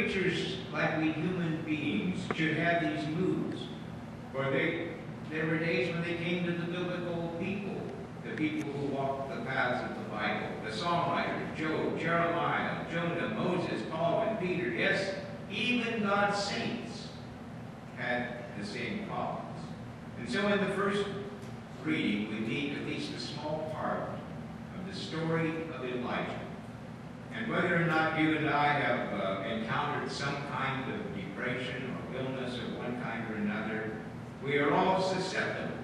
preachers, like we human beings, should have these moods. For there were days when they came to the biblical people, the people who walked the paths of the Bible, the songwriters, Job, Jeremiah, Jonah, Moses, Paul, and Peter. Yes, even God's saints had the same problems. And so in the first reading, we meet at least a small part of the story of Elijah. And whether or not you and I have encountered some kind of depression or illness of one kind or another, we are all susceptible.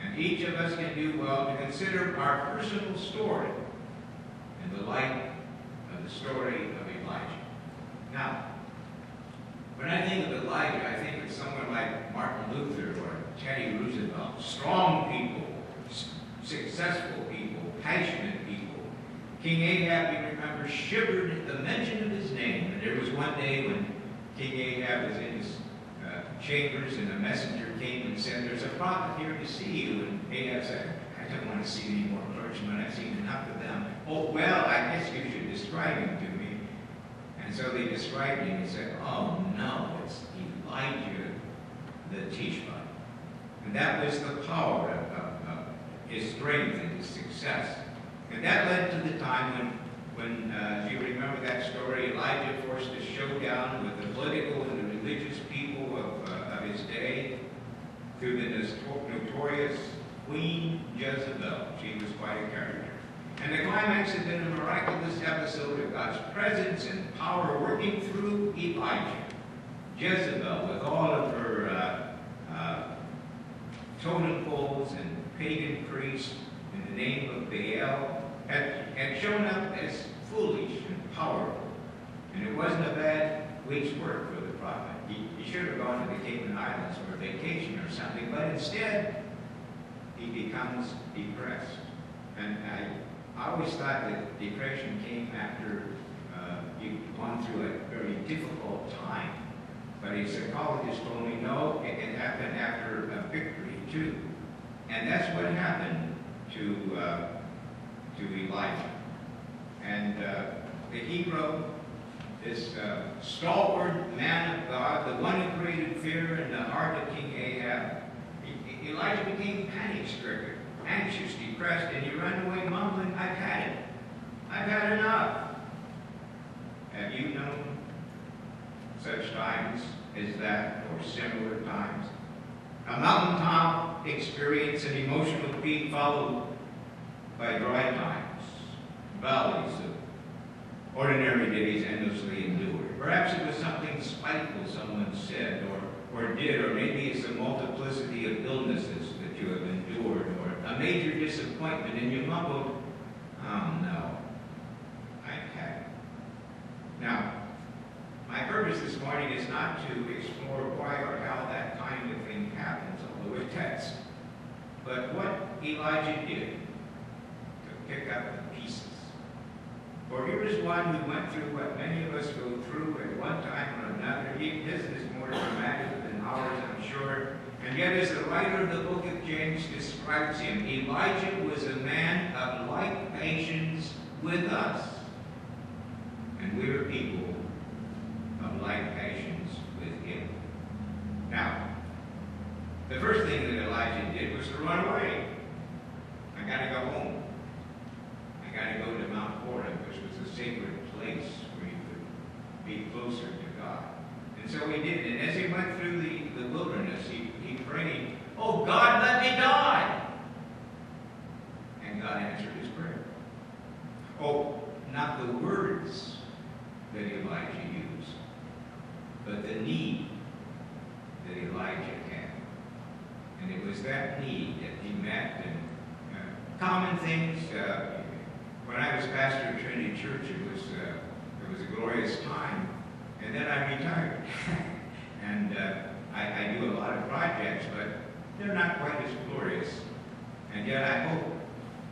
And each of us can do well to consider our personal story in the light of the story of Elijah. Now, when I think of Elijah, I think of someone like Martin Luther or Teddy Roosevelt. Strong people, successful people, passionate people. King Ahab, you remember, shivered at the mention of his name. And there was one day when King Ahab was in his chambers and a messenger came and said, "There's a prophet here to see you." And Ahab said, "I don't want to see any more clergymen. I've seen enough of them." "Oh, well, I guess you should describe him to me." And so they described him and said, "Oh, no, it's Elijah the Tishbite." And that was the power of his strength and his success. And that led to the time when if you remember that story, Elijah forced a showdown with the political and the religious people of his day through the notorious Queen Jezebel. She was quite a character. And the climax had been a miraculous episode of God's presence and power working through Elijah. Jezebel, with all of her totem poles and pagan priests in the name of Baal, had shown up as foolish and powerful. And it wasn't a bad week's work for the prophet. He should have gone to the Cayman Islands for a vacation or something, but instead, he becomes depressed. And I always thought that depression came after you've gone through a very difficult time. But a psychologist told me, no, it can happen after a victory too. And that's what happened to Elijah. And the hero, this stalwart man of God, the one who created fear in the heart of King Ahab, Elijah became panic-stricken, anxious, depressed, and he ran away mumbling, "I've had it. I've had enough." Have you known such times as that, or similar times? A mountaintop experience, an emotional peak followed by dry times, valleys of ordinary days endlessly endured. Perhaps it was something spiteful someone said or did, or maybe it's a multiplicity of illnesses that you have endured, or a major disappointment, and you mumbled, "Oh no, I've had it." Now, my purpose this morning is not to explore why or how that kind of thing happens, although it tests, but what Elijah did to pick up the pieces. For here is one who went through what many of us go through at one time or another. His is more dramatic than ours, I'm sure. And yet, as the writer of the book of James describes him, Elijah was a man of like patience with us. And we are people of like patience with him. Now, the first thing that Elijah did was to run away. I got to go home. I got to go to Mount Horeb, which was a sacred place where you could be closer to God. And so he did. And as he went through the wilderness, he prayed, "Oh God, let me die." And God answered his prayer. Oh, not the words that Elijah used, but the need that Elijah had. And it was that need that he met. And common things. When I was pastor of Trinity Church, it was a glorious time. And then I retired. And I do a lot of projects, but they're not quite as glorious. And yet I hope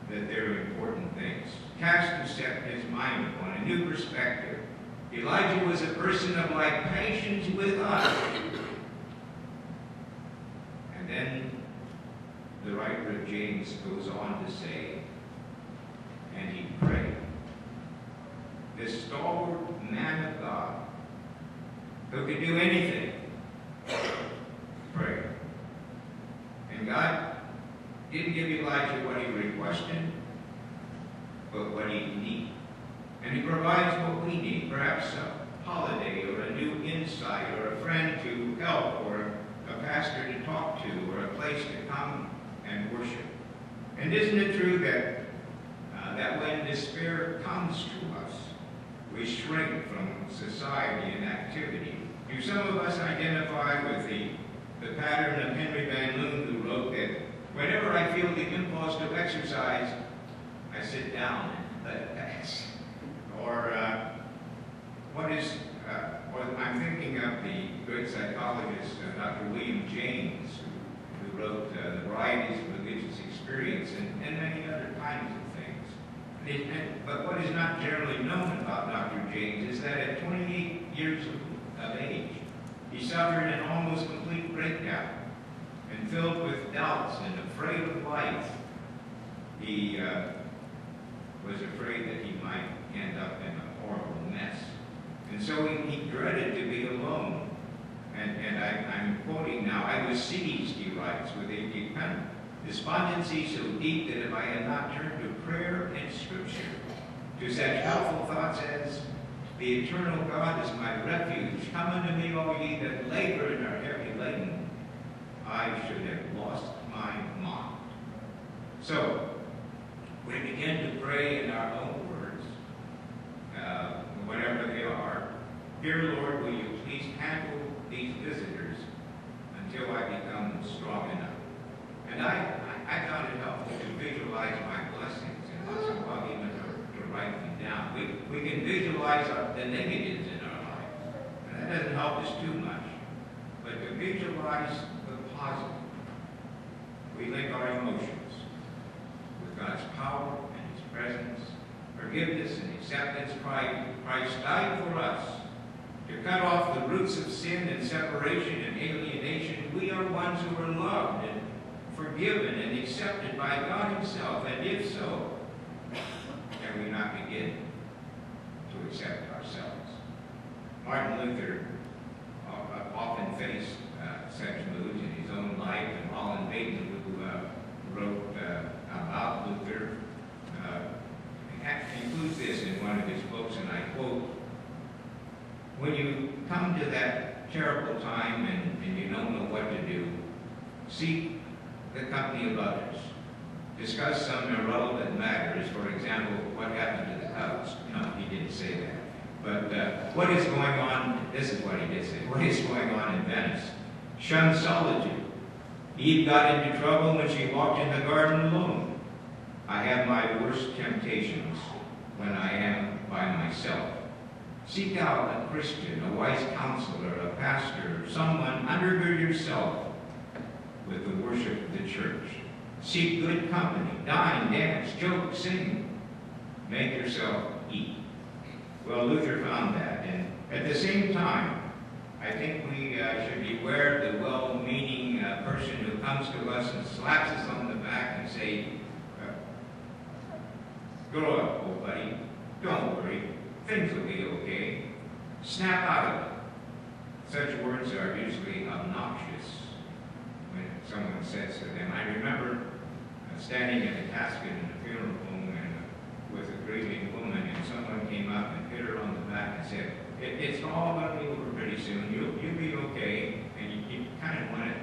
that they're important things. Cast to set his mind upon a new perspective. Elijah was a person of like patience with us. And then the writer of James goes on to say, and he prayed. This stalwart man of God who could do anything, pray. And God didn't give Elijah what he requested, but what he needed. And he provides what we need, perhaps a holiday or a new insight or a friend to help or a pastor to talk to or a place to come and worship. And isn't it true that when despair comes to us, we shrink from society and activity? Do some of us identify with the pattern of Henry Van Loon, who wrote that whenever I feel the impulse to exercise, I sit down and let it pass? Or I'm thinking of the great psychologist, Dr. William James, who wrote The Varieties of Religious Experience and many other kinds of things. But what is not generally known about Dr. James is that at 28 years of age, he suffered an almost complete breakdown, and filled with doubts and afraid of life, he was afraid that he might end up in a horrible mess. And so he dreaded to be alone. And I'm quoting now, I was seized, he writes, with a kind of despondency so deep that if I had not turned to prayer and Scripture, to such helpful thoughts as, the eternal God is my refuge, come unto me, all ye that labor and are heavy laden, I should have lost my mind. So, we begin to pray in our own words, whatever they are. Dear Lord, will you please handle these visitors until I become strong enough? And I found it helpful to visualize my blessings, and once in a while even to write them down. We can visualize the negatives in our life, and that doesn't help us too much. But to visualize the positive, we link our emotions with God's power and His presence, forgiveness and acceptance. Christ died for us to cut off the roots of sin and separation and alienation. We are ones who are loved and forgiven and accepted by God Himself. And if so, can we not begin to accept ourselves? Martin Luther often faced such moods in his own life, and Roland Bateman, who wrote about Luther, includes this in one of his books, and I quote, when you come to that terrible time and you don't know what to do, seek the company of others. Discuss some irrelevant matters. For example, what happened to the Cubs? No, he didn't say that. But what is going on, this is what he did say, what is going on in Venice? Shun solitude. Eve got into trouble when she walked in the garden alone. I have my worst temptations when I am by myself. Seek out a Christian, a wise counselor, a pastor, someone. Undergird yourself with the worship of the church. Seek good company. Dine, dance, joke, sing. Make yourself eat. Well, Luther found that, and at the same time, I think we should beware of the well-meaning person who comes to us and slaps us on the back and say, grow up, old buddy. Don't worry. Things will be okay. Snap out of it. Such words are usually obnoxious when someone says to them. I remember standing in a casket in a funeral home and with a grieving woman, and someone came up and hit her on the back and said, it's all going to be over pretty soon. You'll be okay. And you kind of want it,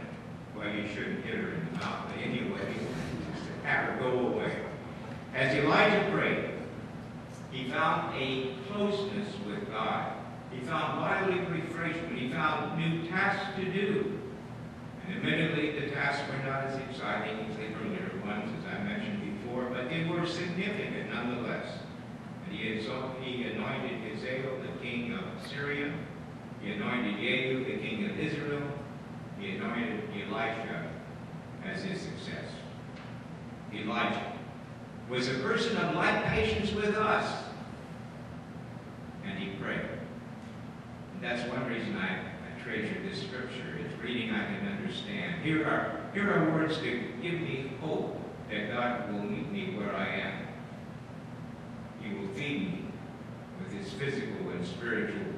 well, you shouldn't hit her in the mouth, but anyway, just have her go away. As Elijah prayed, he found a closeness with God. He found bodily refreshment. He found new tasks to do. And admittedly, the tasks were not as exciting as the earlier ones, as I mentioned before, but they were significant nonetheless. And he anointed Hazael, the king of Syria. He anointed Jehu, the king of Israel. He anointed Elisha as his successor. Elijah was a person of like patience with us. And he prayed. And that's one reason I treasure this scripture. It's reading I can understand. Here are words to give me hope that God will meet me where I am. He will feed me with His physical and spiritual